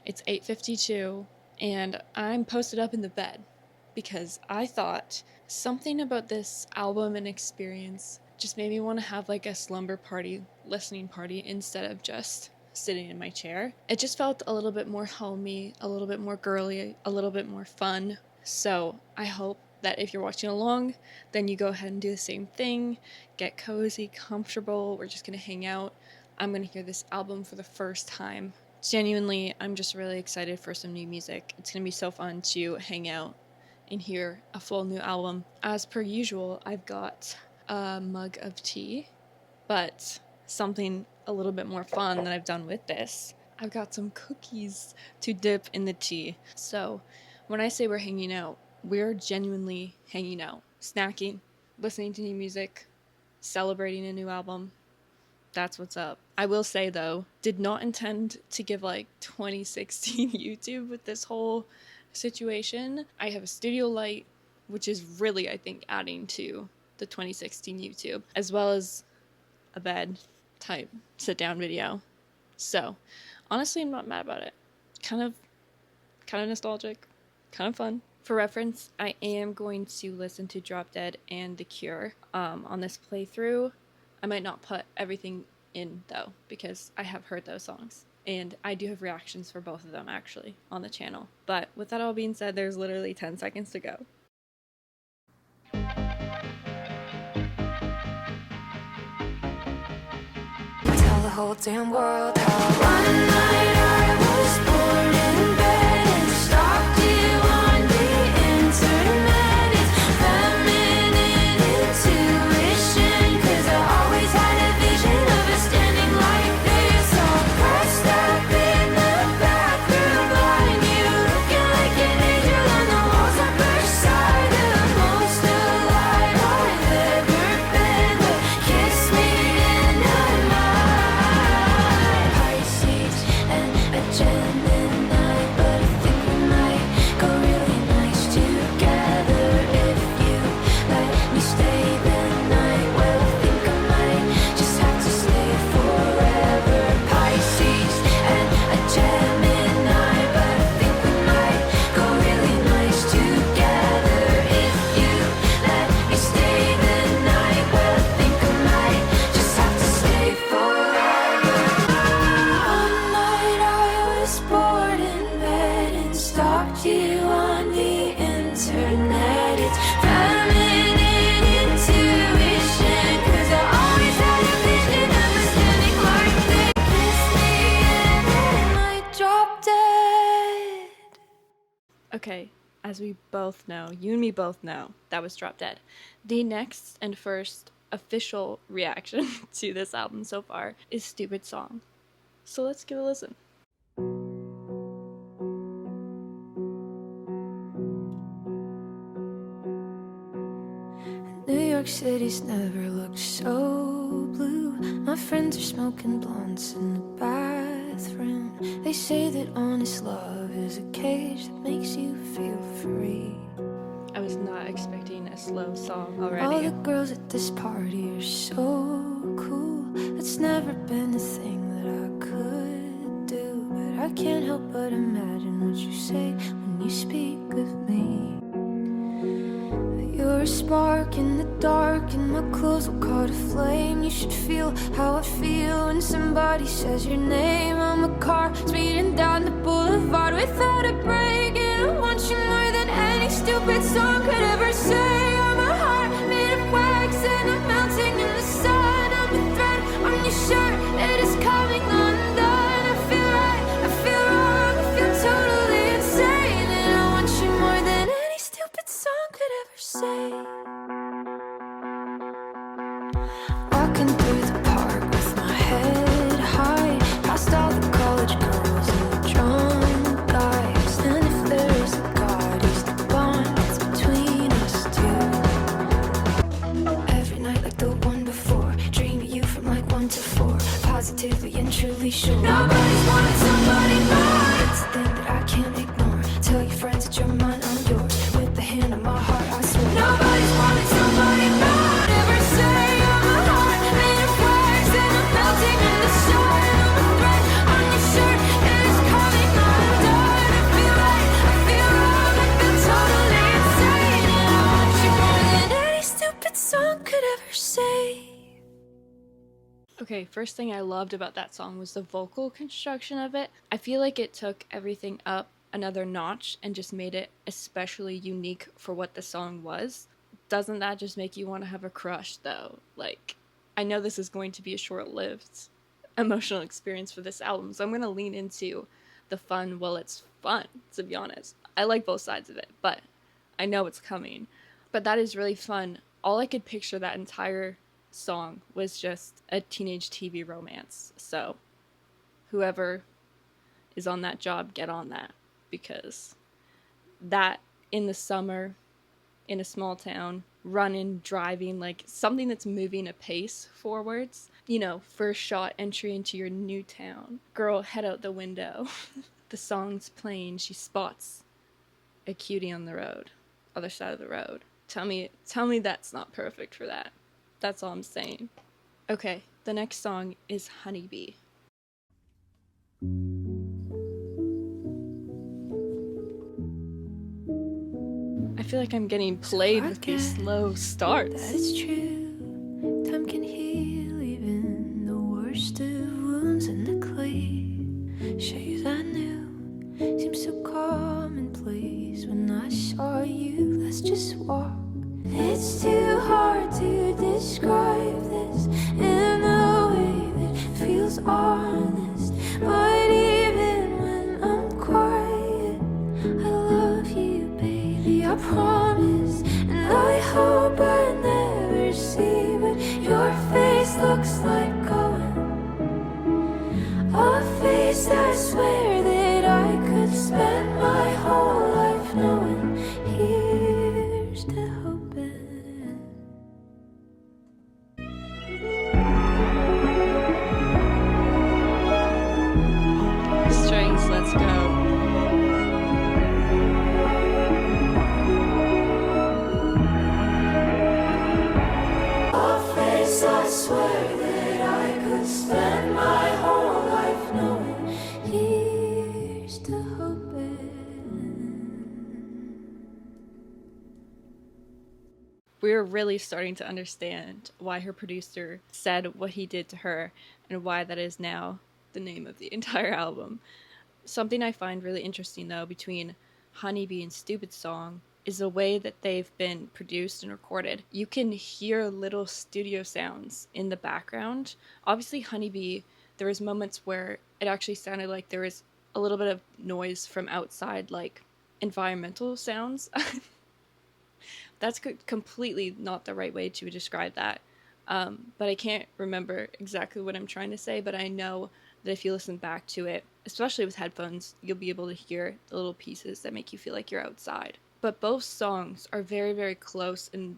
It's 8:52 and I'm posted up in the bed because I thought something about this album and experience just made me want to have like a slumber party, listening party, instead of just sitting in my chair. It just felt a little bit more homey, a little bit more girly, a little bit more fun. So I hope that if you're watching along, then you go ahead and do the same thing. Get cozy, comfortable. We're just gonna hang out. I'm gonna hear this album for the first time. Genuinely, I'm just really excited for some new music. It's gonna be so fun to hang out and hear a full new album. As per usual, I've got a mug of tea, but something a little bit more fun that I've done with this. I've got some cookies to dip in the tea. So when I say we're hanging out, we're genuinely hanging out, snacking, listening to new music, celebrating a new album. That's what's up. I will say though, did not intend to give like 2016 YouTube with this whole situation. I have a studio light, which is really, I think, adding to the 2016 YouTube, as well as a bed type sit down video. So honestly, I'm not mad about it. Kind of nostalgic, kind of fun. For reference, I am going to listen to Drop Dead and The Cure on this playthrough. I might not put everything in though, because I have heard those songs. And I do have reactions for both of them actually on the channel. But with that all being said, there's literally 10 seconds to go. Tell the whole damn world how one night I was born in bed and stalked you on the internet. It's feminine intuition, 'cause I always had a vision of us standing like this, all pressed up in the bathroom on you, looking like an angel on the walls on Versailles. The most alive I've ever been, but kiss me in the night. Pisces and a Gemini, but I think we might go really nice together if you let me stay the night. Well, I think I might just have to stay forever. Pisces and a Gemini, but I think we might go really nice together if you let me stay the night. Well, I think I might just have to stay forever. One night I was bored in bed and stalked you on the internet. It's feminine intuition, 'cause I always had a vision of us standing like this. Kiss me and then I drop dead. Okay, as we both know, you and me both know, that was Drop Dead. The next and first official reaction to this album so far is Stupid Song. So let's give it a listen. New York City's never looked so blue. My friends are smoking blunts in the bathroom. They say that honest love is a cage that makes you feel free. I was not expecting a slow song All already. the girls at this party are so cool. It's never been a thing that I could do, but I can't help but imagine what you say when you speak of me. You're a spark in the dark, and my clothes will caught a flame. You should feel how I feel when somebody says your name. I'm a car speeding down the boulevard without a break, and I want you more than any stupid song could ever say. I'm a heart made of wax, and I'm melting in the sun. I'm a thread on your shirt that is coming undone. I feel right, I feel wrong, I feel totally insane, and I want you more than any stupid song could ever say. Walking through the park with my head high, past all the college girls and the drunk guys. And if there is a God, he's the bond that's between us two. Okay, first thing I loved about that song was the vocal construction of it. I feel like it took everything up another notch and just made it especially unique for what the song was. Doesn't that just make you want to have a crush, though? Like, I know this is going to be a short lived emotional experience for this album, so I'm going to lean into the fun while it's fun, to be honest. I like both sides of it, but I know it's coming. But that is really fun. All I could picture that entire song was just a teenage TV romance. So, whoever is on that job, get on that. Because that in the summer, in a small town, running, driving, like something that's moving a pace forwards. You know, first shot entry into your new town. Girl, head out the window. The song's playing, she spots a cutie on the road, other side of the road. Tell me that's not perfect for that. That's all I'm saying. Okay, the next song is Honeybee. I feel like I'm getting played with these slow starts. That is true. Time can heal even the worst of wounds, and the cliches I knew seem so commonplace when I saw you. Let's just walk. It's too hard to describe this in a way that feels honest, but even when I'm quiet, I love you, baby, I promise. And I hope I never see what your face looks like going. A face I swear that I could spend my whole life knowing. Here's to hoping. Strings, let's go. A face I swear that I could spend my whole life knowing. Here's to hoping. We're really starting to understand why her producer said what he did to her and why that is now the name of the entire album. Something I find really interesting, though, between Honeybee and Stupid Song is the way that they've been produced and recorded. You can hear little studio sounds in the background. Obviously, Honeybee, there was moments where it actually sounded like there was a little bit of noise from outside, like environmental sounds. That's completely not the right way to describe that. But I can't remember exactly what I'm trying to say, but I know that if you listen back to it, especially with headphones, you'll be able to hear the little pieces that make you feel like you're outside. But both songs are very, very close and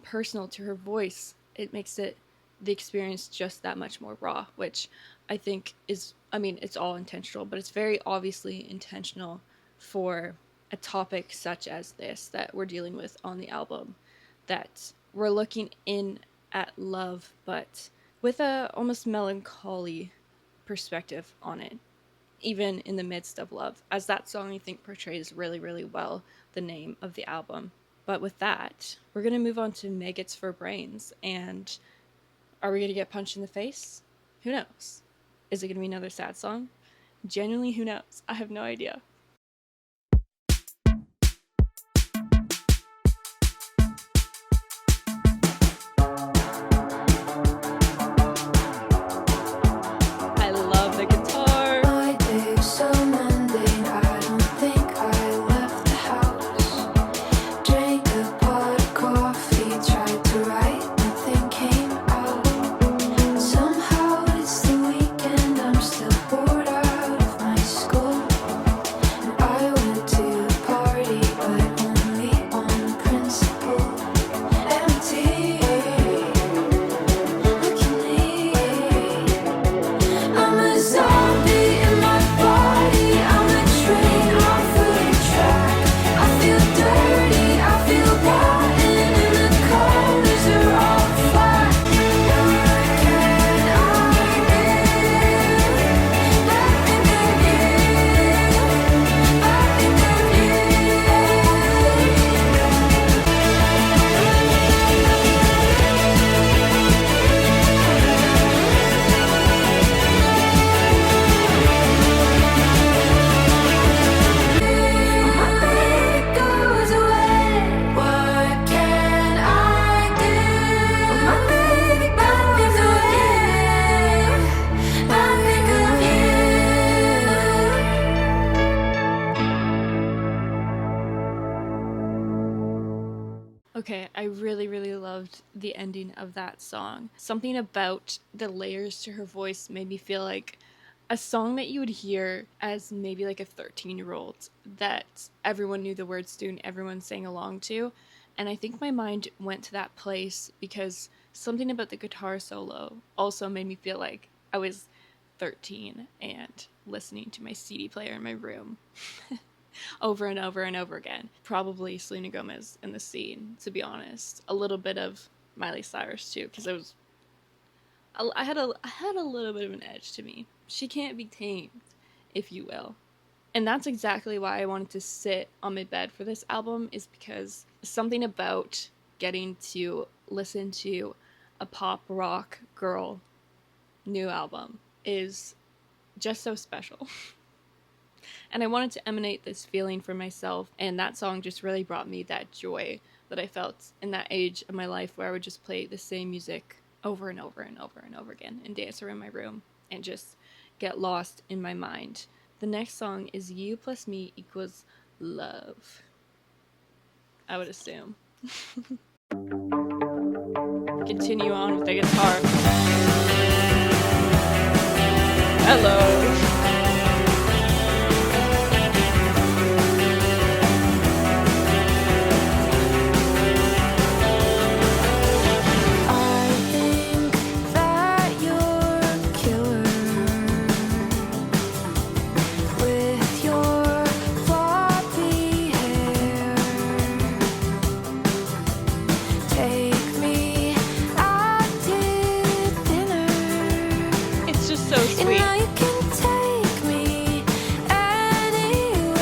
personal to her voice. It makes the experience just that much more raw, which I think is, I mean, it's all intentional, but it's very obviously intentional for a topic such as this that we're dealing with on the album, that we're looking in at love, but with a almost melancholy perspective on it, even in the midst of love, as that song I think portrays really, really well the name of the album. But with that, we're going to move on to Magots for Brains, and are we going to get punched in the face? Who knows? Is it going to be another sad song? Genuinely, who knows? I have no idea. I love the guitar. My day's so mundane, I don't think I left the house. Drank a pot of coffee, tried to write, nothing came out. Somehow it's the weekend, I'm still bored out of my school. Okay, I really, really loved the ending of that song. Something about the layers to her voice made me feel like a song that you would hear as maybe like a 13-year-old that everyone knew the words to and everyone sang along to. And I think my mind went to that place because something about the guitar solo also made me feel like I was 13 and listening to my CD player in my room over and over and over again. Probably Selena Gomez in the scene, to be honest. A little bit of Miley Cyrus too, because I had a little bit of an edge to me. She can't be tamed, if you will. And that's exactly why I wanted to sit on my bed for this album, is because something about getting to listen to a pop rock girl new album is just so special. And I wanted to emanate this feeling for myself, and that song just really brought me that joy that I felt in that age of my life where I would just play the same music over and over and over and over again and dance around my room and just get lost in my mind. The next song is You Plus Me Equals Love, I would assume. Continue on with the guitar. Hello. I think that you're a killer with your floppy hair. Take me out to dinner, It's just so and sweet. now you can take me anywhere.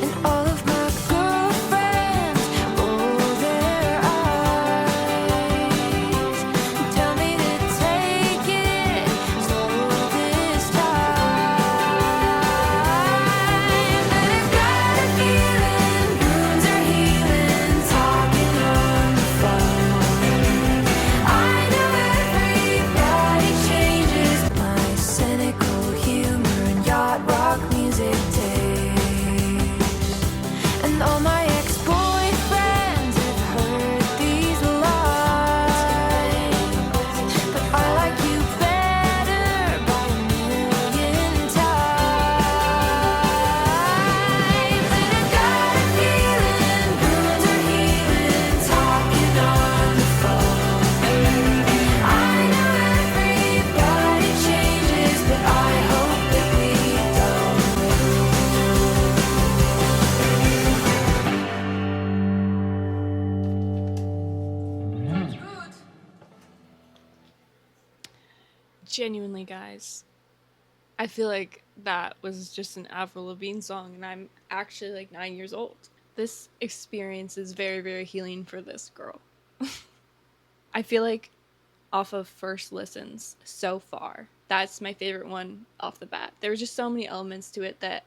And all of my girlfriends roll their eyes and tell me to take it slow this time. But I've got a feeling wounds are healing, talking on the phone. I know everybody changes. My cynical humor and yacht rock music taste. And all my ex-boyfriends have heard these lines, but I like you better by a million times. And I've got a feeling wounds are healing, talking on the phone. I know everybody changes, but I hope that we Genuinely, guys, I feel like that was just an Avril Lavigne song, and I'm actually like 9 years old. This experience is very, very healing for this girl. I feel like off of first listens so far, that's my favorite one off the bat. There were just so many elements to it that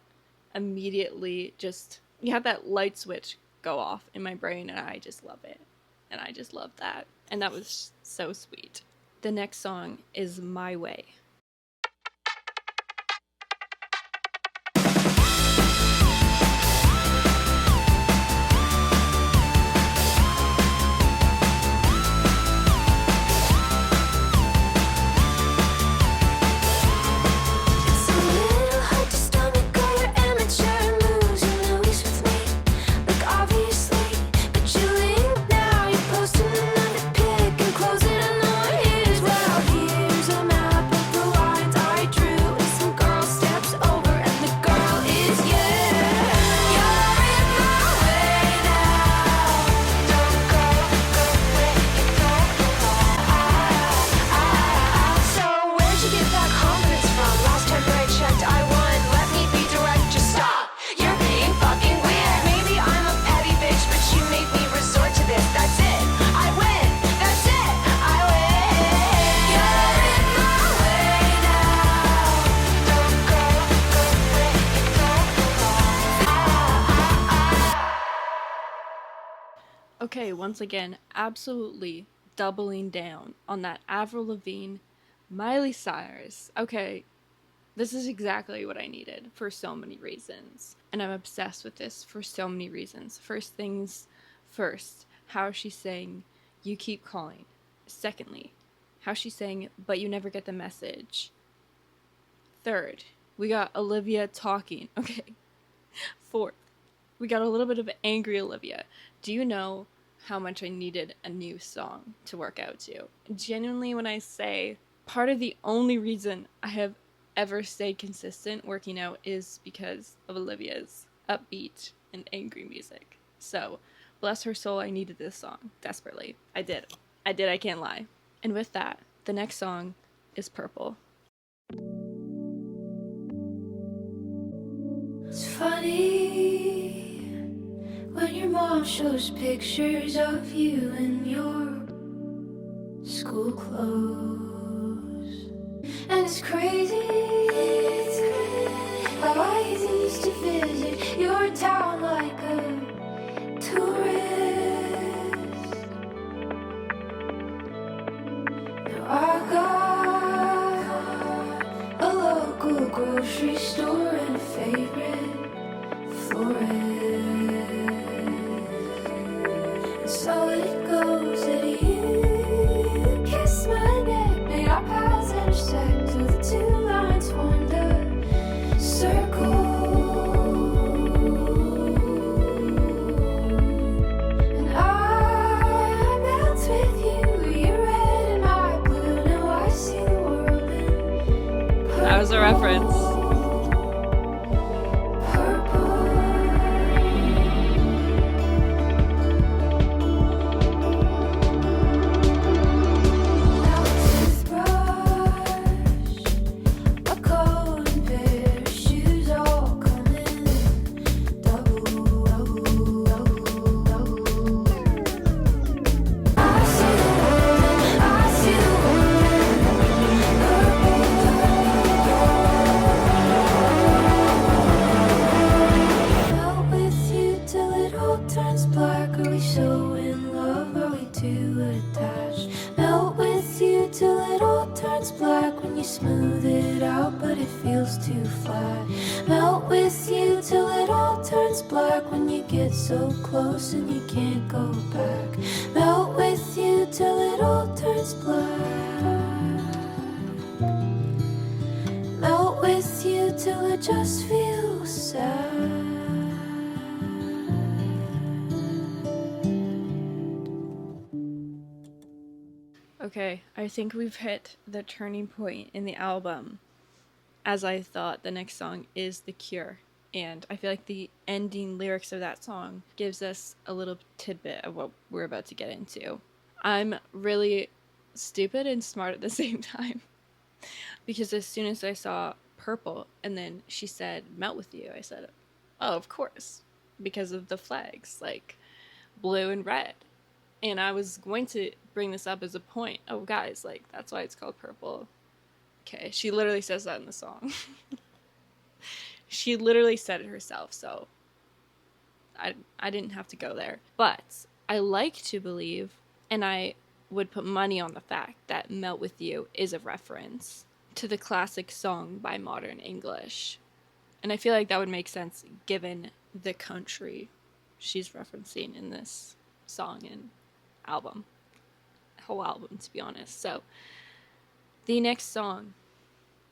immediately just, you had that light switch go off in my brain, and I just love it. And I just love that. And that was so sweet. The next song is My Way. It's a little hard to stomach all your amateur moves. You know he's with me, like obviously, but you link now. You're posting another pic and closing another his. Well, here's a map of the lines I drew, and some girl steps over, and the girl is you. You're in my way now. Don't go away, So where'd you get that confidence from? Last time that I checked, I won. Let me be direct, just stop. You're being fucking weird. Maybe I'm a petty bitch, but you make me resort to this. That's it. I win. That's it. I win. You're in my way now. Don't go away. Okay, once again, absolutely doubling down on that Avril Lavigne, Miley Cyrus. Okay, This is exactly what I needed for so many reasons. And I'm obsessed with this for so many reasons. First things first, how she's saying, "You keep calling." Secondly, how she's saying, "But you never get the message." Third, we got Olivia talking. Okay. Fourth, we got a little bit of angry Olivia. Do you know how much I needed a new song to work out to? Genuinely, when I say part of the only reason I have ever stayed consistent working out is because of Olivia's upbeat and angry music. So, bless her soul, I needed this song desperately. I did. I can't lie. And with that, the next song is Purple. It's funny when your mom shows pictures of you in your school clothes. And it's crazy how I used to visit your town like a tourist. Now I got a local grocery store and a favorite florist. And so it goes that you kiss my neck, made our paths intersect till the two lines formed a circle. And I melt with you, you're red and my blue. Now I see the world in purple. That was a reference. Smooth it out, but it feels too flat. Melt with you till it all turns black. When you get so close and you can't go back. Melt with you till it all turns black. Melt with you till it just feels sad. Okay, I think we've hit the turning point in the album. As I thought, the next song is The Cure. And I feel like the ending lyrics of that song gives us a little tidbit of what we're about to get into. I'm really stupid and smart at the same time. Because as soon as I saw Purple and then she said Melt With You, I said, oh, of course. Because of the flags, like blue and red. And I was going to bring this up as a point. Oh, guys, like, that's why it's called Purple. Okay, she literally says that in the song. She literally said it herself, so I didn't have to go there. But I like to believe, and I would put money on the fact that Melt With You is a reference to the classic song by Modern English. And I feel like that would make sense given the country she's referencing in this song and album. Whole album, to be honest. So the next song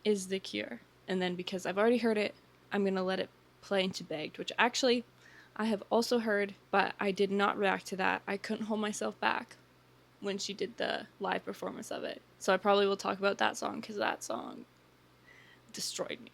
is The Cure. And then because I've already heard it, I'm going to let it play into Begged, which actually I have also heard, but I did not react to that. I couldn't hold myself back when she did the live performance of it. So I probably will talk about that song because that song destroyed me.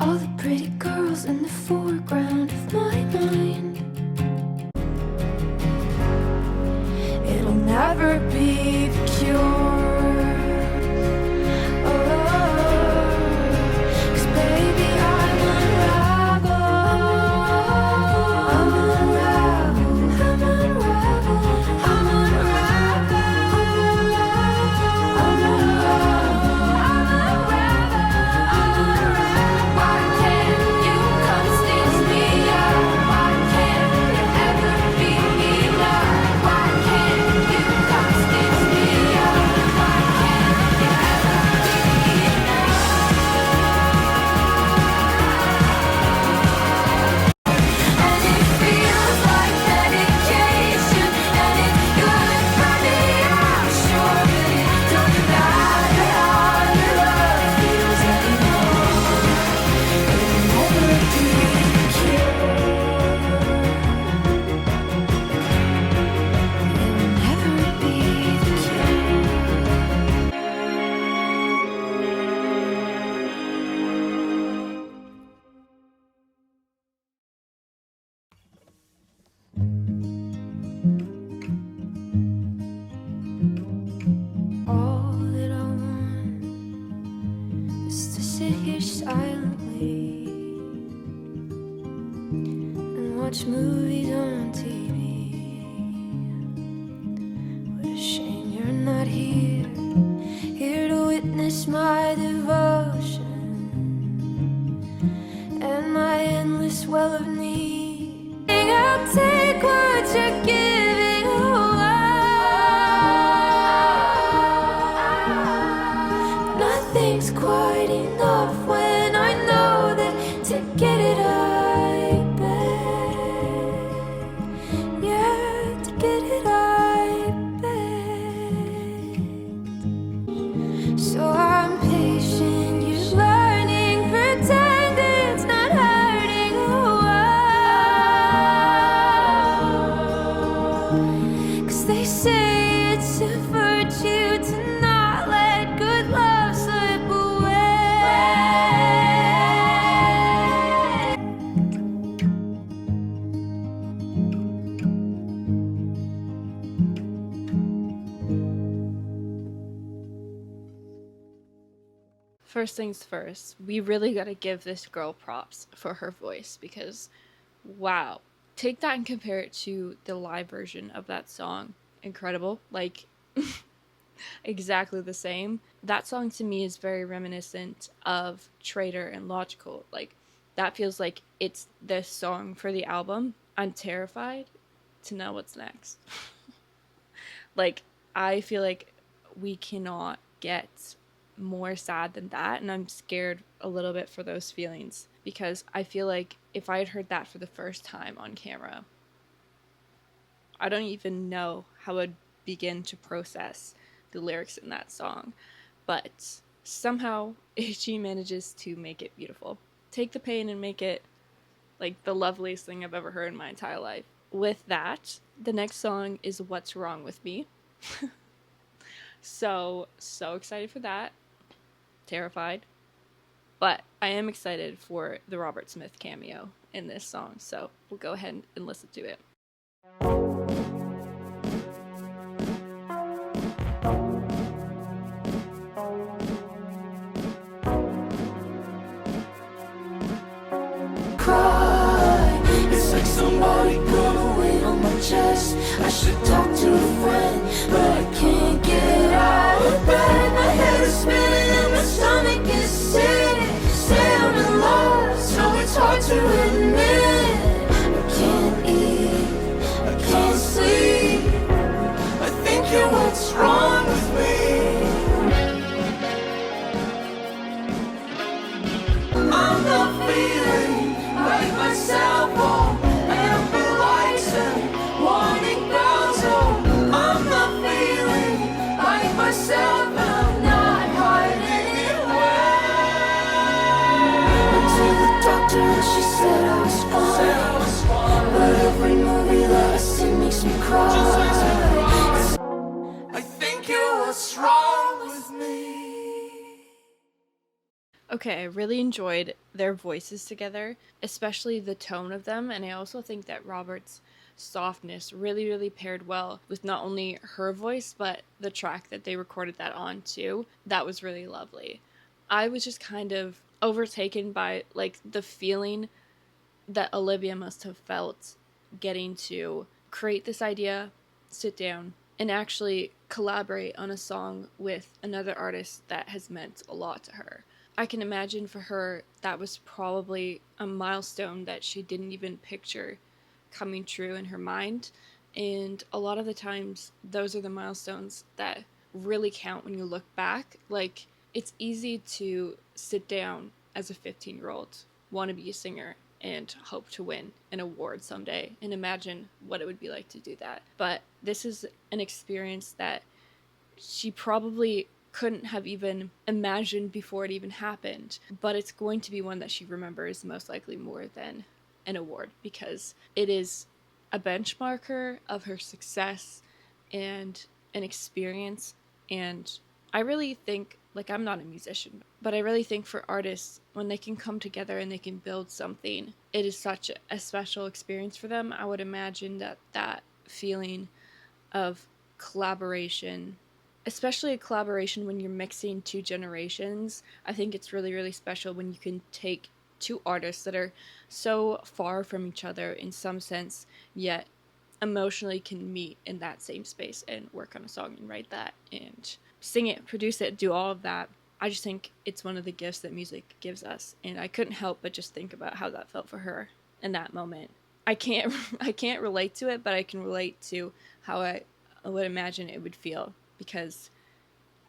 All the pretty girls in the foreground of my mind. It'll never be The Cure. Oh, 'cause baby, I'm unraveled. I'm unraveled. I'm unraveled. I'm unraveled. I'm unraveled. I'm unraveled. watch movies on TV. What a shame you're not here, here to witness my devotion and my endless well of need. I'll take what you're giving away. Nothing's quite enough when I know that to get it I beg. Yeah, to get it I beg. So I'm patient, you're learning, pretend it's not hurting. Cause they say it's a virtue to not let good love slip away. First things first, we really gotta give this girl props for her voice because, wow. Take that and compare it to the live version of that song. Incredible. Like, exactly the same. That song to me is very reminiscent of Traitor and Logical. Like, that feels like it's the song for the album. I'm terrified to know what's next. Like, I feel like we cannot get more sad than that, and I'm scared a little bit for those feelings because I feel like if I had heard that for the first time on camera, I don't even know how I'd begin to process the lyrics in that song. But somehow she manages to make it beautiful. Take the pain and make it like the loveliest thing I've ever heard in my entire life. With that, the next song is What's Wrong with Me. So excited for that. Terrified. But I am excited for the Robert Smith cameo in this song, so we'll go ahead and listen to it. Cry, it's like somebody put a weight on my chest. I should talk to a friend, but I can't get out of bed. My head is spinning and my stomach is sick. Say I'm in love, so it's hard to admit. I can't eat, I can't sleep. I think you're what's wrong with me. I'm not feeling like myself. Oh, amber lights and warning bells. Oh, I'm not feeling like myself. And I'm not hiding it well. Went to the doctor and she said I was fine. But every movie that I see makes me cry. I think you're what's wrong with me. Okay, I really enjoyed their voices together, especially the tone of them, and I also think that Robert's softness really paired well with not only her voice, but the track that they recorded that on too. That was really lovely. I was just kind of overtaken by like the feeling that Olivia must have felt getting to create this idea, sit down, and actually collaborate on a song with another artist that has meant a lot to her. I can imagine for her that was probably a milestone that she didn't even picture coming true in her mind. And a lot of the times, those are the milestones that really count when you look back. Like, it's easy to sit down as a 15-year-old, want to be a singer, and hope to win an award someday and imagine what it would be like to do that. But this is an experience that she probably couldn't have even imagined before it even happened, but it's going to be one that she remembers most likely more than an award because it is a benchmarker of her success and an experience. And I really think, like, I'm not a musician, but I really think for artists, when they can come together and they can build something, it is such a special experience for them. I would imagine that that feeling of collaboration, especially a collaboration when you're mixing two generations, I think it's really special when you can take two artists that are so far from each other in some sense, yet emotionally can meet in that same space and work on a song and write that and sing it, produce it, do all of that. I just think it's one of the gifts that music gives us, and I couldn't help but just think about how that felt for her in that moment. I can't I can't relate to it, but I can relate to how I would imagine it would feel, because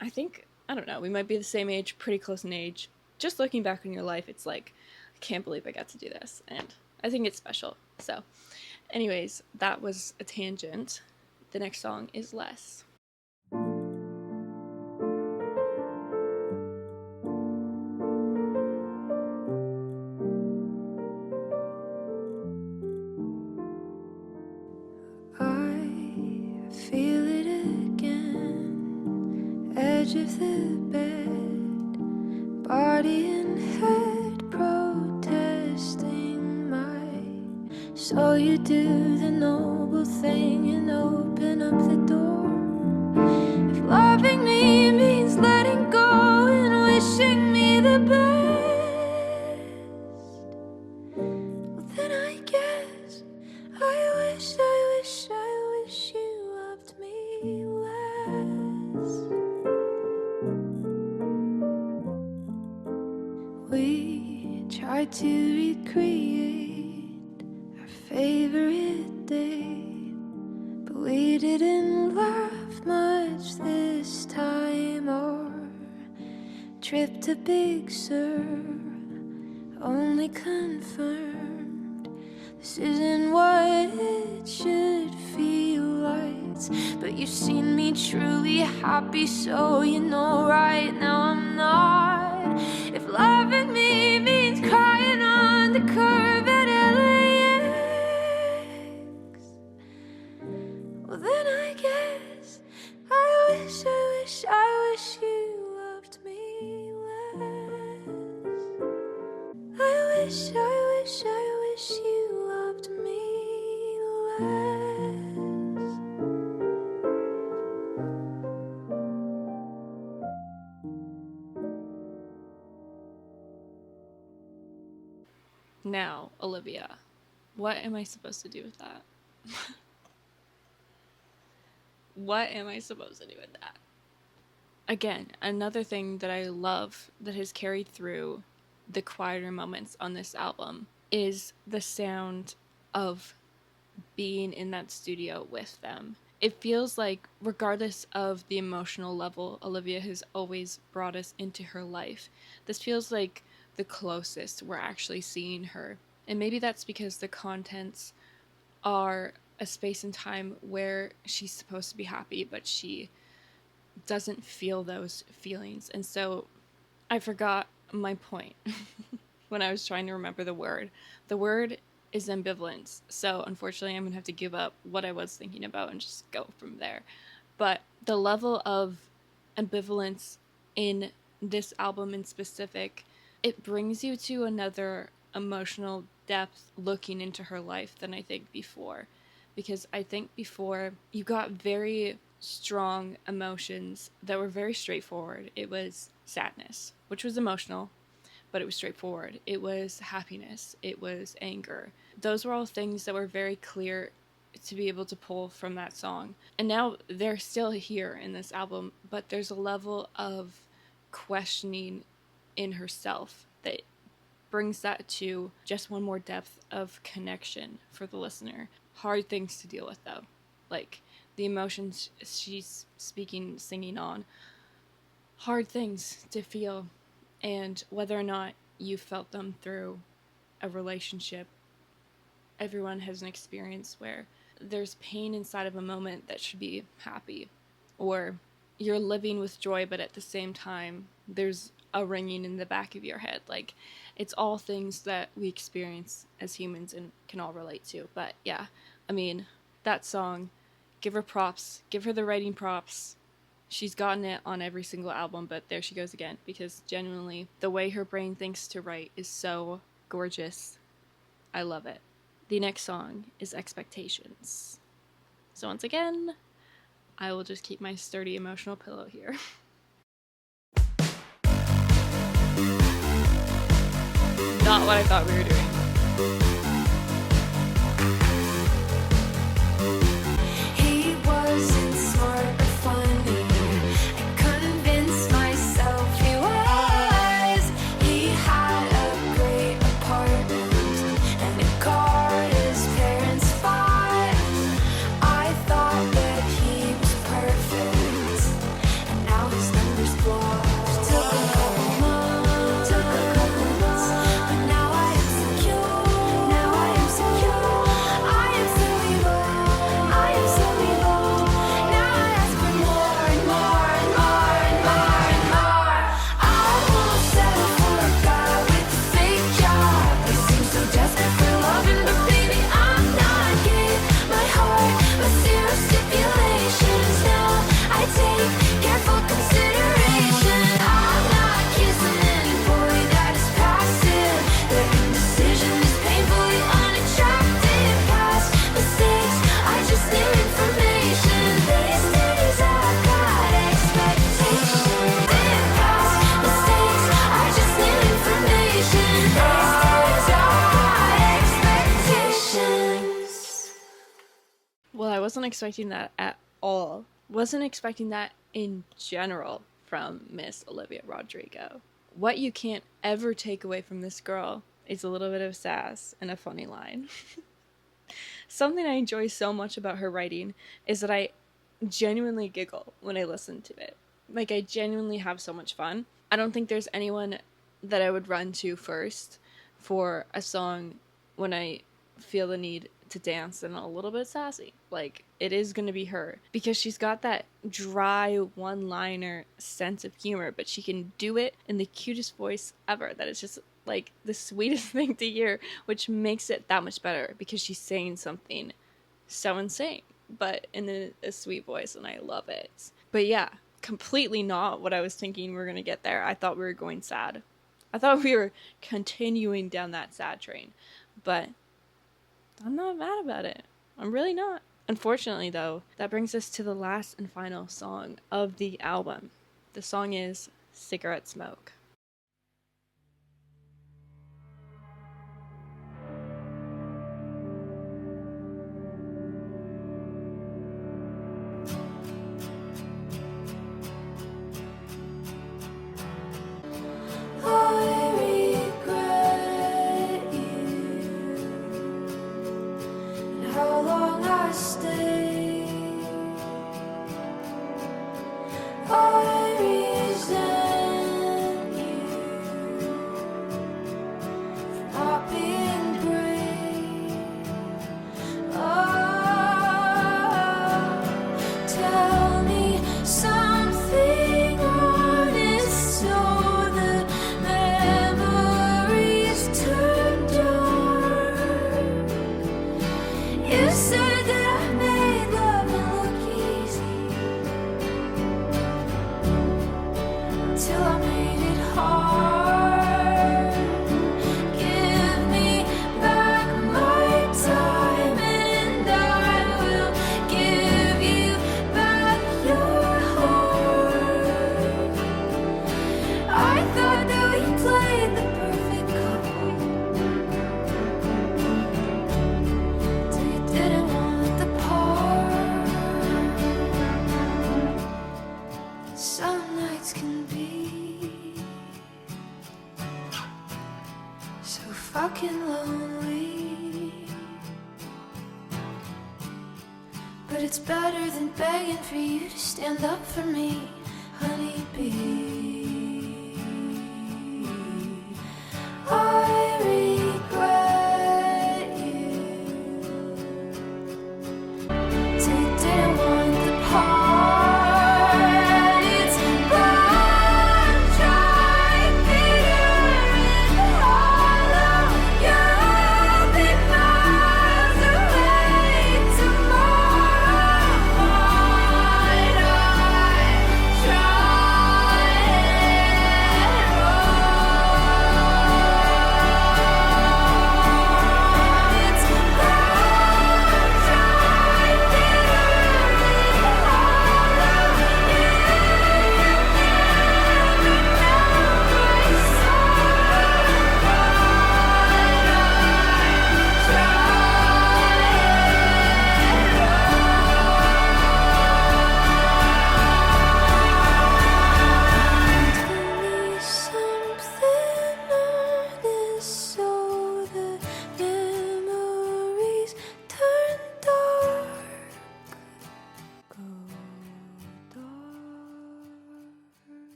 I think, I don't know, we might be the same age, pretty close in age. Just looking back on your life, it's like, I can't believe I got to do this, and I think it's special. So, anyways, that was a tangent. The next song is Less. I feel it again, edge of the bed, body and head protesting my. So you do the noble thing and open up the door. If loving me means letting go and wishing me the best, well then I guess I wish you loved me less. We tried to recreate our favorite date, but we didn't laugh much this time. Our trip to Big Sur only confirmed this isn't what it should feel like. But you've seen me truly happy, so you know right now I'm not. If loving me means crying on the curb at LAX, well then I guess I wish you loved me less. I wish you loved me less. Now, Olivia, what am I supposed to do with that? What am I supposed to do with that? Again, another thing that I love that has carried through the quieter moments on this album is the sound of being in that studio with them. It feels like, regardless of the emotional level Olivia has always brought us into her life, this feels like the closest we're actually seeing her. And maybe that's because the contents are a space and time where she's supposed to be happy, but she doesn't feel those feelings. And so I forgot my point when I was trying to remember the word. The word is ambivalence. So unfortunately, I'm going to have to give up what I was thinking about and just go from there. But the level of ambivalence in this album in specific, it brings you to another emotional depth looking into her life than I think before. Because I think before you got very strong emotions that were very straightforward. It was sadness, which was emotional, but it was straightforward. It was happiness. It was anger. Those were all things that were very clear to be able to pull from that song. And now they're still here in this album, but there's a level of questioning in herself that brings that to just one more depth of connection for the listener. Hard things to deal with, though. Like, the emotions she's singing on. Hard things to feel. And whether or not you felt them through a relationship, everyone has an experience where there's pain inside of a moment that should be happy. Or you're living with joy, but at the same time, there's a ringing in the back of your head. Like, it's all things that we experience as humans and can all relate to. But yeah, I mean, that song, give her props, give her the writing props. She's gotten it on every single album, but there she goes again, because genuinely, the way her brain thinks to write is so gorgeous. I love it. The next song is Expectations. So once again, I will just keep my sturdy emotional pillow here. Not what I thought we were doing. He wasn't smart or funny. I convinced myself he was. He had a great apartment and a car his parents bought. I thought that he was perfect, and now his number's blocked. Took a couple months, but now I am secure. Now I am secure. I am slowly low. I am slowly low. Now I ask for more and more and more and more and more. I won't settle for a guy with a fake job. He seems so desperate for loving, but baby, I'm not gay. My heart with zero stipulations. Now I take careful consideration. I'm not kissing any boy that is passive. Their indecision is painfully unattractive. Past mistakes, I just need information. These days I've got expectations. Past mistakes, I just need information. These days I've got expectations. Well, I wasn't expecting that at all. Wasn't expecting that in general from Miss Olivia Rodrigo. What you can't ever take away from this girl is a little bit of sass and a funny line. Something I enjoy so much about her writing is that I genuinely giggle when I listen to it. Like, I genuinely have so much fun. I don't think there's anyone that I would run to first for a song when I feel the need to dance and a little bit sassy. Like, it is going to be her, because she's got that dry one-liner sense of humor, but she can do it in the cutest voice ever. That is just like the sweetest thing to hear, which makes it that much better, because she's saying something so insane but in a sweet voice, and I love it. But yeah, completely not what I was thinking we were going to get there. I thought we were going sad. I thought we were continuing down that sad train, but I'm not mad about it. I'm really not. Unfortunately, though, that brings us to the last and final song of the album. The song is Cigarette Smoke. fucking lonely. But it's better than begging for you to stand up for me, honeybee. I regret you. So you didn't want the part. It's bone dry, bitter and hollow. You'll be miles away tomorrow. Might I try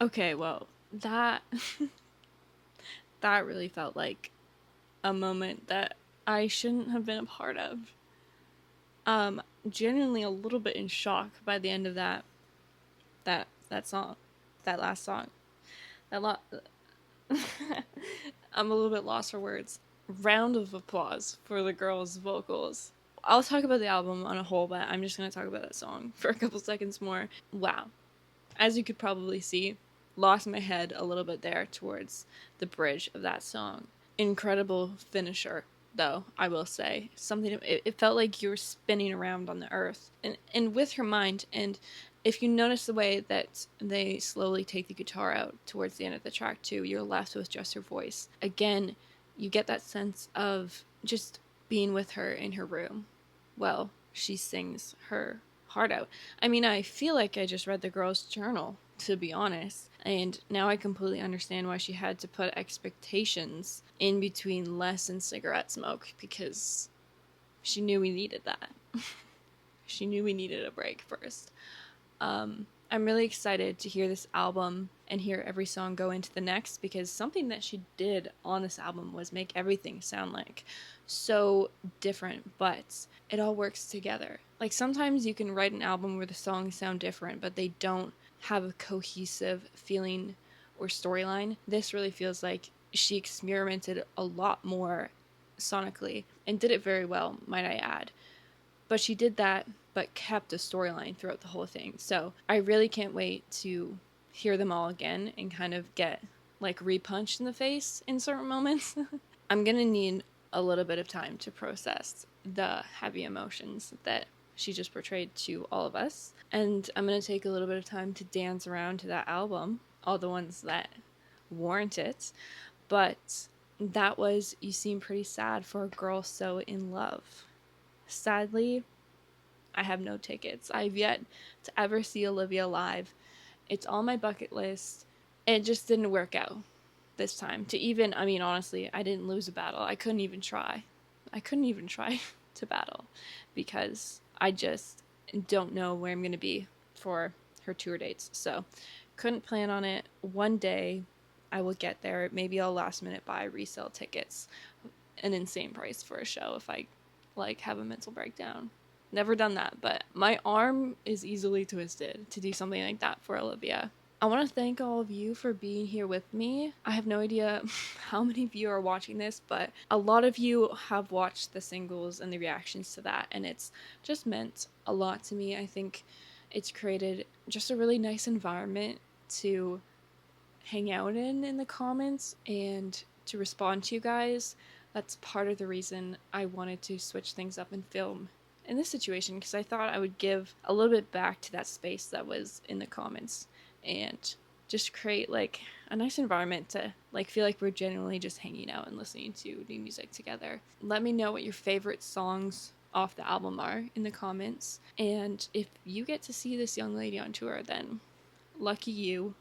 Okay, well, that that really felt like a moment that I shouldn't have been a part of. Genuinely a little bit in shock by the end of that song, that last song. That lot. I'm a little bit lost for words. Round of applause for the girls' vocals. I'll talk about the album on a whole, but I'm just gonna talk about that song for a couple seconds more. Wow. As you could probably see, lost my head a little bit there towards the bridge of that song. Incredible finisher, though, I will say. Something it felt like you were spinning around on the earth. And with her mind, and if you notice the way that they slowly take the guitar out towards the end of the track too, you're left with just her voice. Again, you get that sense of just being with her in her room. Well, she sings her heart out. I mean, I feel like I just read the girl's journal, to be honest. And now I completely understand why she had to put expectations in between Les and cigarette smoke, because she knew we needed that. She knew we needed a break first. I'm really excited to hear this album and hear every song go into the next, because something that she did on this album was make everything sound like so different, but it all works together. Like sometimes you can write an album where the songs sound different, but they don't have a cohesive feeling or storyline. This really feels like she experimented a lot more sonically and did it very well, might I add. But she did that, but kept a storyline throughout the whole thing. So I really can't wait to hear them all again and kind of get like repunched in the face in certain moments. I'm gonna need a little bit of time to process the heavy emotions that she just portrayed to all of us. And I'm gonna take a little bit of time to dance around to that album, all the ones that warrant it. But that was You Seem Pretty Sad for a Girl So in Love. Sadly, I have no tickets. I've yet to ever see Olivia live. It's on my bucket list. It just didn't work out this time. To even, I mean, honestly, I didn't lose a battle. I couldn't even try. I couldn't even try to battle because I just don't know where I'm going to be for her tour dates. So, couldn't plan on it. One day I will get there. Maybe I'll last minute buy resale tickets. An insane price for a show if I like have a mental breakdown. Never done that, but my arm is easily twisted to do something like that for Olivia. I want to thank all of you for being here with me. I have no idea how many of you are watching this, but a lot of you have watched the singles and the reactions to that, and it's just meant a lot to me. I think it's created just a really nice environment to hang out in the comments and to respond to you guys. That's part of the reason I wanted to switch things up and film in this situation, because I thought I would give a little bit back to that space that was in the comments and just create like a nice environment to like feel like we're genuinely just hanging out and listening to new music together. Let me know what your favorite songs off the album are in the comments, and if you get to see this young lady on tour, then lucky you.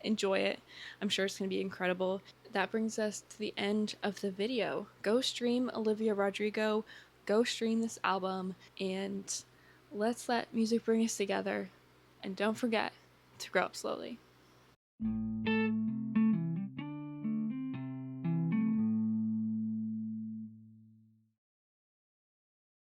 Enjoy it. I'm sure it's going to be incredible. That brings us to the end of the video. Go stream Olivia Rodrigo, go stream this album, and let's let music bring us together. And don't forget to grow up slowly.